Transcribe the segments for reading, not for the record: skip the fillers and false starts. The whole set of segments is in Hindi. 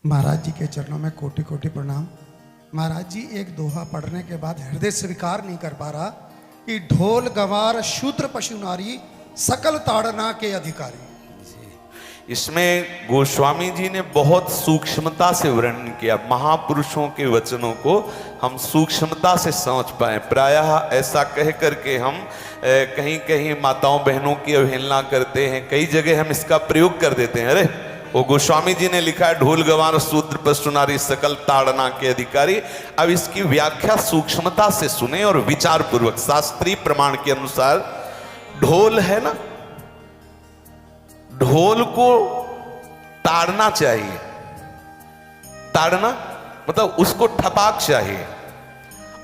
महाराज जी के चरणों में कोटि कोटि प्रणाम। महाराज जी एक दोहा पढ़ने के बाद हृदय स्वीकार नहीं कर पा रहा कि ढोल गंवार शूद्र पशु नारी सकल ताड़ना के अधिकारी। इसमें गोस्वामी जी ने बहुत सूक्ष्मता से वर्णन किया। महापुरुषों के वचनों को हम सूक्ष्मता से समझ पाए। प्रायः ऐसा कह करके हम कहीं कहीं माताओं बहनों की अवहेलना करते हैं, कई जगह हम इसका प्रयोग कर देते हैं। अरे वो गोस्वामी जी ने लिखा है ढोल गंवार शूद्र पशु नारी सकल ताड़ना के अधिकारी। अब इसकी व्याख्या सूक्ष्मता से सुने और विचार पूर्वक। शास्त्रीय प्रमाण के अनुसार ढोल है ना, ढोल को ताड़ना चाहिए। ताड़ना मतलब उसको ठपाक चाहिए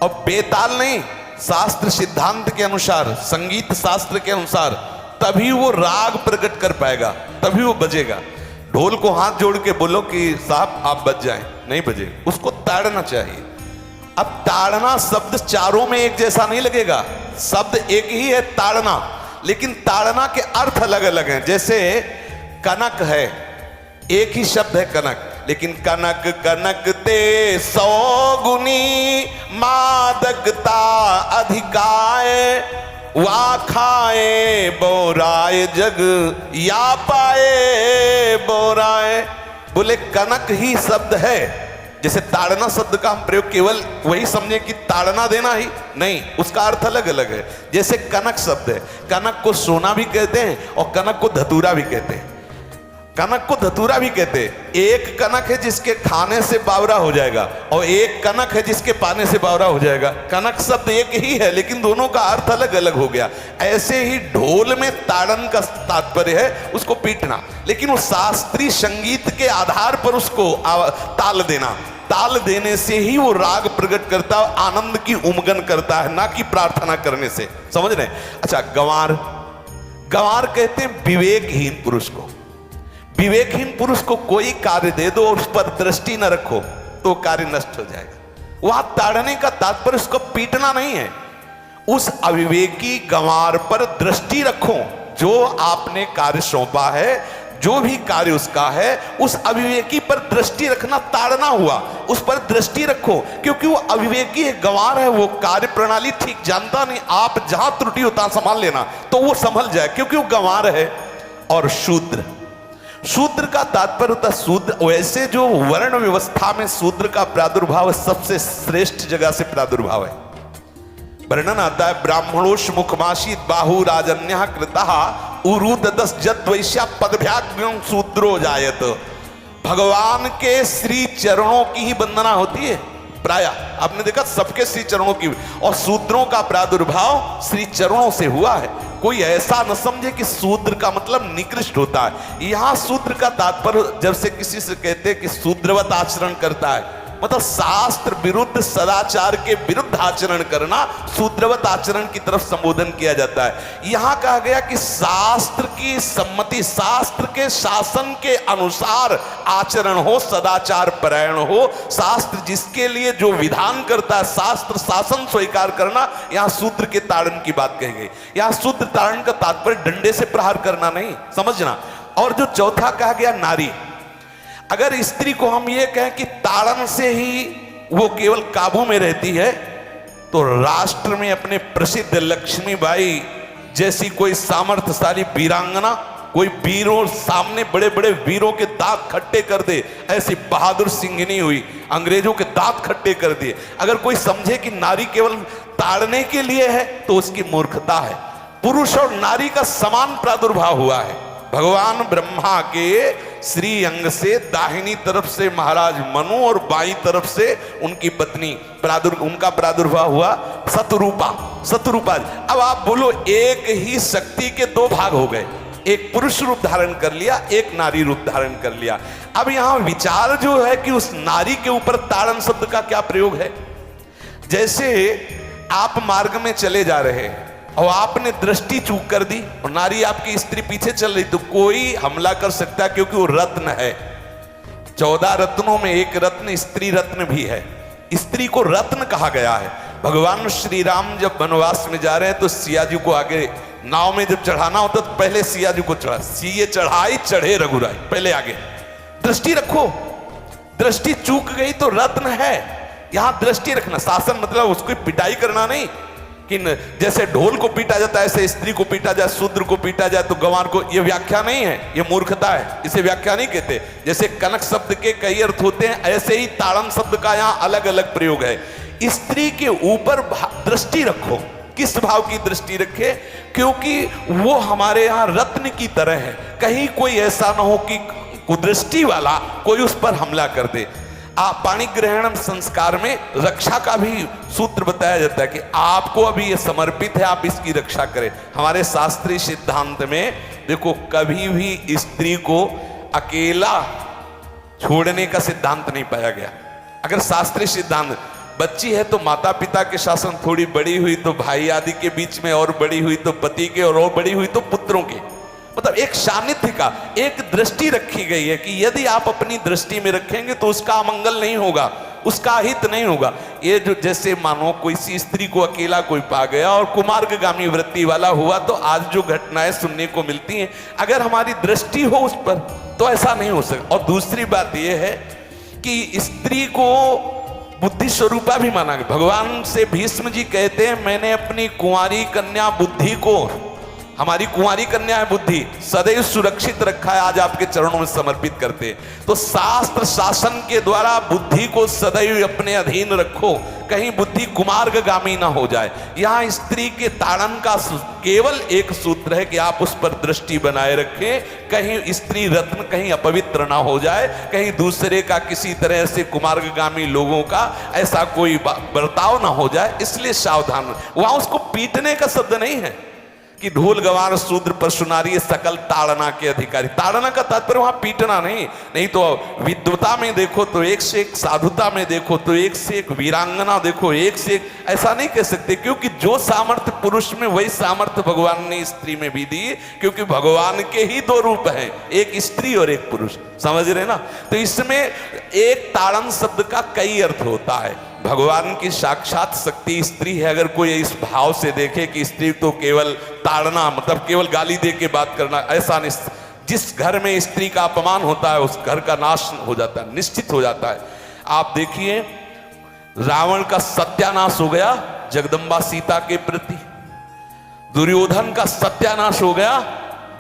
और बेताल नहीं। शास्त्र सिद्धांत के अनुसार, संगीत शास्त्र के अनुसार तभी वो राग प्रकट कर पाएगा, तभी वो बजेगा। ढोल को हाथ जोड़ के बोलो कि साहब आप बज जाएं, नहीं बजे, उसको ताड़ना चाहिए। अब ताड़ना शब्द चारों में एक जैसा नहीं लगेगा। शब्द एक ही है ताड़ना, लेकिन ताड़ना के अर्थ अलग अलग हैं। जैसे कनक है, एक ही शब्द है कनक, लेकिन कनक कनक ते 100 गुनी मादकता अधिकाए, वा खाए बोराए जग या पाए बोराए। बोले कनक ही शब्द है। जैसे ताड़ना शब्द का हम प्रयोग केवल वही समझे कि ताड़ना देना ही नहीं, उसका अर्थ अलग अलग है। जैसे कनक शब्द है, कनक को सोना भी कहते हैं और कनक को धतूरा भी कहते हैं। कनक को धतूरा भी कहते हैं। एक कनक है जिसके खाने से बावरा हो जाएगा और एक कनक है जिसके पाने से बावरा हो जाएगा। कनक शब्द एक ही है, लेकिन दोनों का अर्थ अलग अलग हो गया। ऐसे ही ढोल में ताड़न का तात्पर्य है उसको पीटना, लेकिन वो शास्त्रीय संगीत के आधार पर उसको ताल देना। ताल देने से ही वो राग प्रकट करता है, आनंद की उमगन करता है, ना कि प्रार्थना करने से। समझ रहे? अच्छा, गंवार, गंवार कहते हैं विवेकहीन पुरुष को। विवेकहीन पुरुष को कोई कार्य दे दो और उस पर दृष्टि न रखो तो कार्य नष्ट हो जाएगा। वहां ताड़ने का तात्पर्य उसको पीटना नहीं है। उस अविवेकी गंवार पर दृष्टि रखो। जो आपने कार्य सौंपा है, जो भी कार्य उसका है, उस अविवेकी पर दृष्टि रखना ताड़ना हुआ। उस पर दृष्टि रखो, क्योंकि वो अविवेकी है, गंवार है, वो कार्य प्रणाली ठीक जानता नहीं। आप जहां त्रुटि होता संभाल लेना तो वो संभल जाए, क्योंकि वो गंवार है। और शूद्र, शूद्र का तात्पर्य होता है शूद्र। वैसे जो वर्ण व्यवस्था में शूद्र का प्रादुर्भाव सबसे श्रेष्ठ जगह से प्रादुर्भाव है। वर्णन आता है ब्राह्मणोश मुखमाशी बाहु राजन्य कृतः उरुददस जत वैश्या पदभ्याग्रम शूद्रो जायत। भगवान के श्री चरणों की ही वंदना होती है। प्राय आपने देखा सबके श्री चरणों की, और शूद्रों का प्रादुर्भाव श्री चरणों से हुआ है। कोई ऐसा न समझे कि शूद्र का मतलब निकृष्ट होता है। यहां शूद्र का तात्पर्य जब से किसी से कहते हैं कि शूद्रवत आचरण करता है, मतलब शास्त्र विरुद्ध, सदाचार के विरुद्ध आचरण करना शूद्रवत आचरण की तरफ संबोधन किया जाता है। यहां कहा गया कि शास्त्र की सम्मति, शास्त्र के शासन के अनुसार आचरण हो, सदाचार परायण हो। शास्त्र जिसके लिए जो विधान करता है, शास्त्र शासन स्वीकार करना, यहां शूद्र के ताड़न की बात कही गई। यहां शूद्र ताड़न का तात्पर्य डंडे से प्रहार करना नहीं, समझना। और जो चौथा कहा गया नारी, अगर स्त्री को हम ये कहें कि ताड़न से ही वो केवल काबू में रहती है, तो राष्ट्र में अपने प्रसिद्ध लक्ष्मीबाई जैसी कोई सामर्थ्यशाली वीरांगना, कोई वीरों सामने बड़े बड़े वीरों के दांत खट्टे कर दे, ऐसी बहादुर सिंघनी हुई, अंग्रेजों के दांत खट्टे कर दिए। अगर कोई समझे कि नारी केवल ताड़ने के लिए है तो उसकी मूर्खता है। पुरुष और नारी का समान प्रादुर्भाव हुआ है। भगवान ब्रह्मा के श्री अंग से दाहिनी तरफ से महाराज मनु और बाईं तरफ से उनकी पत्नी उनका प्रादुर्भाव हुआ शतरूपा। शतरूपा, अब आप बोलो एक ही शक्ति के दो भाग हो गए, एक पुरुष रूप धारण कर लिया, एक नारी रूप धारण कर लिया। अब यहां विचार जो है कि उस नारी के ऊपर ताड़न शब्द का क्या प्रयोग है। जैसे आप मार्ग में चले जा रहे हैं और आपने दृष्टि चूक कर दी और नारी आपकी स्त्री पीछे चल रही, तो कोई हमला कर सकता है, क्योंकि वो रत्न है। 14 रत्नों में एक रत्न स्त्री रत्न भी है। स्त्री को रत्न कहा गया है। भगवान श्री राम जब वनवास में जा रहे हैं तो सिया जी को आगे नाव में जब चढ़ाना होता तो पहले सिया जी को चढ़ा, सीए चढ़ाई चढ़े रघुराई, पहले आगे। दृष्टि रखो, दृष्टि चूक गई तो रत्न है, यहां दृष्टि रखना। शासन मतलब उसको पिटाई करना नहीं कि जैसे ढोल को पीटा जाता है ऐसे स्त्री को पीटा जाए, शूद्र को पीटा जाए तो गंवार को, ये व्याख्या नहीं है, ये मूर्खता है, इसे व्याख्या नहीं कहते। जैसे कनक शब्द के कई अर्थ होते हैं, ऐसे ही ताड़न शब्द का यहां अलग अलग प्रयोग है। स्त्री के ऊपर दृष्टि रखो। किस भाव की दृष्टि रखे? क्योंकि वो हमारे यहां रत्न की तरह है, कहीं कोई ऐसा ना हो कि कुदृष्टि वाला कोई उस पर हमला कर दे। पाणी ग्रहण संस्कार में रक्षा का भी सूत्र बताया जाता है कि आपको अभी ये समर्पित है, आप इसकी रक्षा करें। हमारे शास्त्रीय सिद्धांत में देखो, कभी भी स्त्री को अकेला छोड़ने का सिद्धांत नहीं पाया गया। अगर शास्त्रीय सिद्धांत, बच्ची है तो माता पिता के शासन, थोड़ी बड़ी हुई तो भाई आदि के बीच में, और बड़ी हुई तो पति के, और बड़ी हुई तो पुत्रों के, मतलब एक सानिध्य का एक दृष्टि रखी गई है कि यदि आप अपनी दृष्टि में रखेंगे तो उसका अमंगल नहीं होगा, उसका हित नहीं होगा। ये जो जैसे मानो कोई सी स्त्री को अकेला कोई पा गया और कुमार्गामी वृत्ति वाला हुआ, तो आज जो घटनाएं सुनने को मिलती हैं, अगर हमारी दृष्टि हो उस पर तो ऐसा नहीं हो सकता। और दूसरी बात यह है कि स्त्री को बुद्धि स्वरूपा भी माना गया। भगवान से भीष्म जी कहते हैं, मैंने अपनी कुंवारी कन्या बुद्धि को, हमारी कुंवारी कन्या है बुद्धि, सदैव सुरक्षित रखा है, आज आपके चरणों में समर्पित करते हैं। तो शास्त्र शासन के द्वारा बुद्धि को सदैव अपने अधीन रखो, कहीं बुद्धि कुमार्गामी ना हो जाए। यहां स्त्री के ताड़न का केवल एक सूत्र है कि आप उस पर दृष्टि बनाए रखें, कहीं स्त्री रत्न कहीं अपवित्र ना हो जाए, कहीं दूसरे का किसी तरह से कुमार्गामी लोगों का ऐसा कोई बर्ताव ना हो जाए, इसलिए सावधान। वहां उसको पीटने का शब्द नहीं है कि ढोल गवार शूद्र परशु नारी सकल ताड़ना के अधिकारी। ताड़ना का तात्पर्य वहां पीटना नहीं तो विद्वता में देखो तो एक से एक, साधुता में देखो तो एक से एक, वीरांगना देखो एक से एक, ऐसा नहीं कह सकते, क्योंकि जो सामर्थ्य पुरुष में वही सामर्थ्य भगवान ने स्त्री में भी दी, क्योंकि भगवान के ही दो रूप हैं, एक स्त्री और एक पुरुष, समझ रहे ना। तो इसमें एक ताड़न शब्द का कई अर्थ होता है। भगवान की साक्षात शक्ति स्त्री है। अगर कोई इस भाव से देखे कि स्त्री तो केवल ताड़ना मतलब केवल गाली दे के बात करना, ऐसा नहीं। जिस घर में स्त्री का अपमान होता है उस घर का नाश हो जाता है, निश्चित हो जाता है। आप देखिए, रावण का सत्यानाश हो गया जगदम्बा सीता के प्रति, दुर्योधन का सत्यानाश हो गया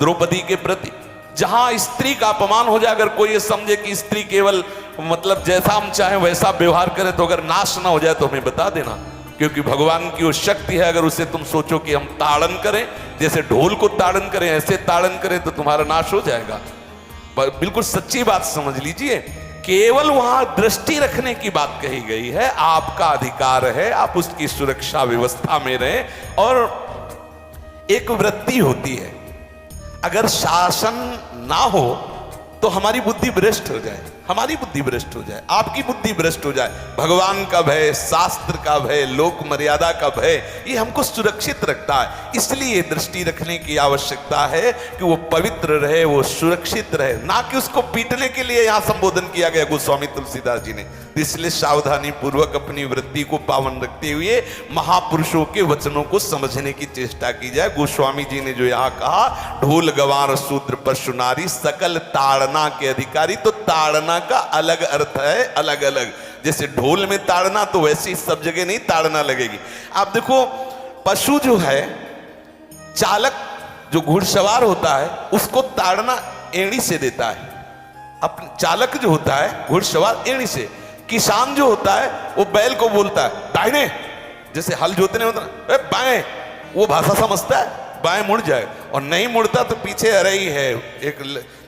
द्रौपदी के प्रति। जहां स्त्री का अपमान हो जाए, अगर कोई ये समझे कि स्त्री केवल मतलब जैसा हम चाहें वैसा व्यवहार करें, तो अगर नाश ना हो जाए तो हमें बता देना, क्योंकि भगवान की वो शक्ति है। अगर उसे तुम सोचो कि हम ताड़न करें, जैसे ढोल को ताड़न करें ऐसे ताड़न करें, तो तुम्हारा नाश हो जाएगा। बिल्कुल सच्ची बात समझ लीजिए। केवल वहां दृष्टि रखने की बात कही गई है, आपका अधिकार है, आप उसकी सुरक्षा व्यवस्था में रहें। और एक वृत्ति होती है, अगर शासन ना हो तो हमारी बुद्धि भ्रष्ट हो जाए, हमारी बुद्धि भ्रष्ट हो जाए, आपकी बुद्धि भ्रष्ट हो जाए। भगवान का भय, शास्त्र का भय, लोक मर्यादा का भय, ये हमको सुरक्षित रखता है। इसलिए दृष्टि रखने की आवश्यकता है कि वो पवित्र रहे, वो सुरक्षित रहे, ना कि उसको पीटने के लिए यहां संबोधन किया गया गोस्वामी तुलसीदास जी ने। इसलिए सावधानी पूर्वक अपनी वृत्ति को पावन रखते हुए महापुरुषों के वचनों को समझने की चेष्टा की जाए। गोस्वामी जी ने जो यहाँ कहा, ढोल गवार शूद्र परशु नारी सकल ताड़ना के अधिकारी, तो ताड़ना का अलग अर्थ है, अलग अलग। जैसे ढोल में ताड़ना, तो वैसे ही सब जगह नहीं ताड़ना लगेगी। आप देखो, पशु जो है, चालक जो घुड़सवार होता है उसको ताड़ना एड़ी से देता है। अपने चालक जो होता है घुड़सवार एड़ी से, किसान जो होता है वो बैल को बोलता है दाहिने, जैसे हल जोतने होता है बाएं, वो भाषा समझता है, बाएं मुड़ जाए, और नहीं मुड़ता तो पीछे अरई है एक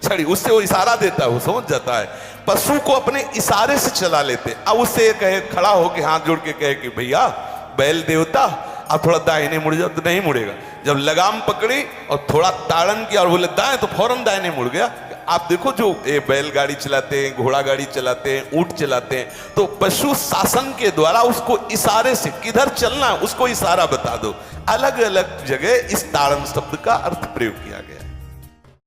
छड़ी, उससे वो इशारा देता है, वो समझ जाता है। पशु को अपने इशारे से चला लेते। अब उससे कहे, खड़ा होकर हाथ जोड़ के कहे कि भैया बैल देवता अब थोड़ा दाहिने मुड़ जाओ, तो नहीं मुड़ेगा। जब लगाम पकड़ी और थोड़ा ताड़न किया और बोले दाएं, तो फौरन दाहिने मुड़ गया। आप देखो, जो बैलगाड़ी चलाते हैं, घोड़ा गाड़ी चलाते हैं, ऊंट चलाते हैं, तो पशु शासन के द्वारा उसको इशारे से किधर चलना है उसको इशारा बता दो। अलग अलग जगह इस ताड़न शब्द का अर्थ प्रयोग किया।